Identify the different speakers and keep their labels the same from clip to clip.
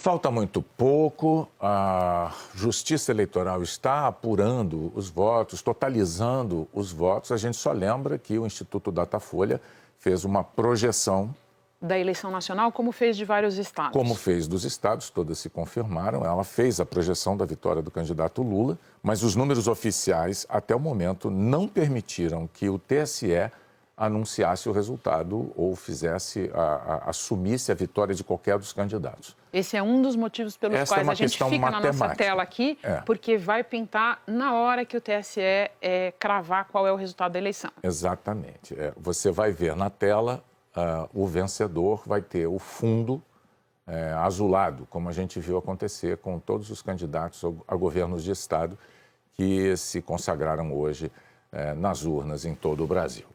Speaker 1: Falta muito pouco, a Justiça Eleitoral está apurando os votos, totalizando os votos. A gente só lembra que o Instituto Datafolha fez uma projeção.
Speaker 2: Da eleição nacional, como fez de vários estados.
Speaker 1: Como fez dos estados, todas se confirmaram. Ela fez a projeção da vitória do candidato Lula, mas os números oficiais, até o momento, não permitiram que o TSE anunciasse o resultado ou assumisse a vitória de qualquer dos candidatos.
Speaker 2: Esse é um dos motivos pelos quais a gente fica na nossa tela aqui, porque vai pintar na hora que o TSE cravar qual é o resultado da eleição.
Speaker 1: Exatamente. Você vai ver na tela, o vencedor vai ter o fundo azulado, como a gente viu acontecer com todos os candidatos a governos de estado que se consagraram hoje nas urnas em todo o Brasil.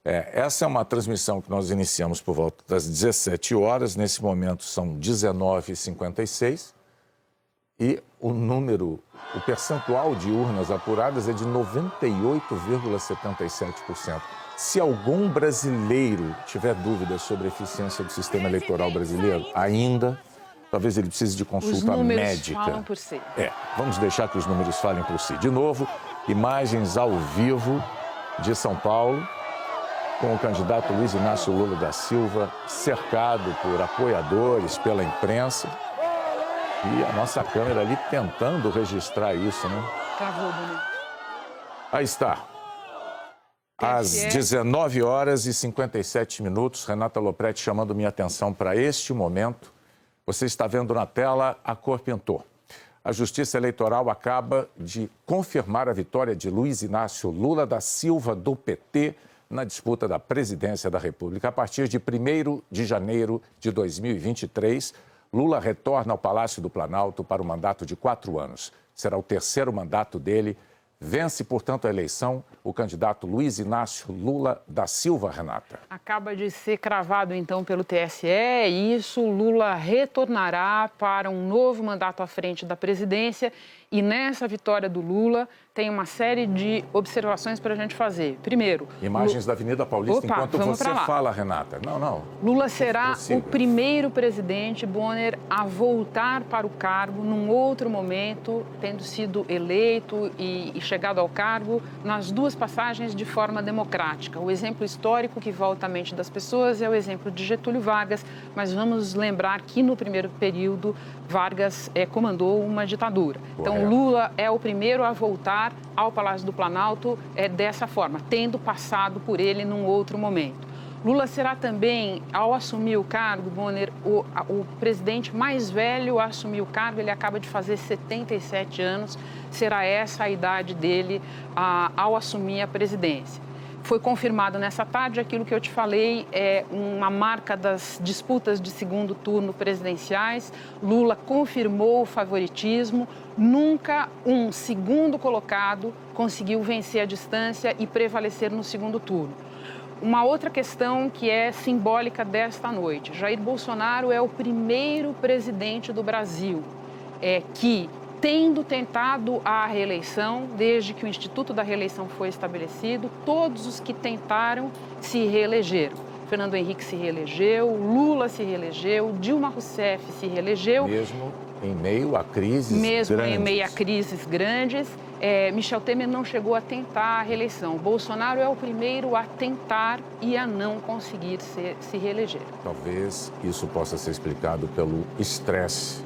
Speaker 1: Essa é uma transmissão que nós iniciamos por volta das 17 horas. Nesse momento são 19h56 e o percentual de urnas apuradas é de 98,77%. Se algum brasileiro tiver dúvidas sobre a eficiência do sistema eleitoral brasileiro, talvez ele precise de consulta médica. Os números
Speaker 2: falam por si.
Speaker 1: Vamos deixar que os números falem por si. De novo, imagens ao vivo de São Paulo, com o candidato Luiz Inácio Lula da Silva, cercado por apoiadores, pela imprensa. E a nossa câmera ali tentando registrar isso, né?
Speaker 2: Travou, bonito.
Speaker 1: Aí está. Às 19h57, Renata Lopretti chamando minha atenção para este momento. Você está vendo na tela, a cor pintou. A Justiça Eleitoral acaba de confirmar a vitória de Luiz Inácio Lula da Silva, do PT, na disputa da presidência da República. A partir de 1º de janeiro de 2023, Lula retorna ao Palácio do Planalto para um mandato de 4 anos. Será o terceiro mandato dele. Vence, portanto, a eleição o candidato Luiz Inácio Lula da Silva, Renata.
Speaker 2: Acaba de ser cravado, então, pelo TSE, e isso, Lula retornará para um novo mandato à frente da presidência. E nessa vitória do Lula, tem uma série de observações para a gente fazer. Primeiro...
Speaker 1: Imagens da Avenida Paulista, enquanto você fala, Renata. Não.
Speaker 2: Lula será o primeiro presidente, Bonner, a voltar para o cargo num outro momento, tendo sido eleito e chegado ao cargo nas duas passagens de forma democrática. O exemplo histórico que volta à mente das pessoas é o exemplo de Getúlio Vargas, mas vamos lembrar que no primeiro período Vargas comandou uma ditadura. Então, Lula é o primeiro a voltar ao Palácio do Planalto dessa forma, tendo passado por ele num outro momento. Lula será também, ao assumir o cargo, Bonner, o presidente mais velho a assumir o cargo. Ele acaba de fazer 77 anos, será essa a idade dele ao assumir a presidência. Foi confirmado nessa tarde aquilo que eu te falei, uma marca das disputas de segundo turno presidenciais. Lula confirmou o favoritismo. Nunca um segundo colocado conseguiu vencer a distância e prevalecer no segundo turno. Uma outra questão que é simbólica desta noite: Jair Bolsonaro é o primeiro presidente do Brasil que, tendo tentado a reeleição, desde que o Instituto da Reeleição foi estabelecido, todos os que tentaram se reelegeram. Fernando Henrique se reelegeu, Lula se reelegeu, Dilma Rousseff se reelegeu.
Speaker 1: Mesmo em meio a crises grandes.
Speaker 2: Mesmo em meio a crises grandes. Michel Temer não chegou a tentar a reeleição. Bolsonaro é o primeiro a tentar e a não conseguir se reeleger.
Speaker 1: Talvez isso possa ser explicado pelo estresse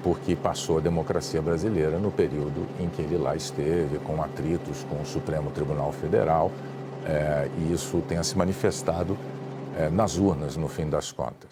Speaker 1: por que passou a democracia brasileira no período em que ele lá esteve, com atritos com o Supremo Tribunal Federal, e isso tenha se manifestado nas urnas, no fim das contas.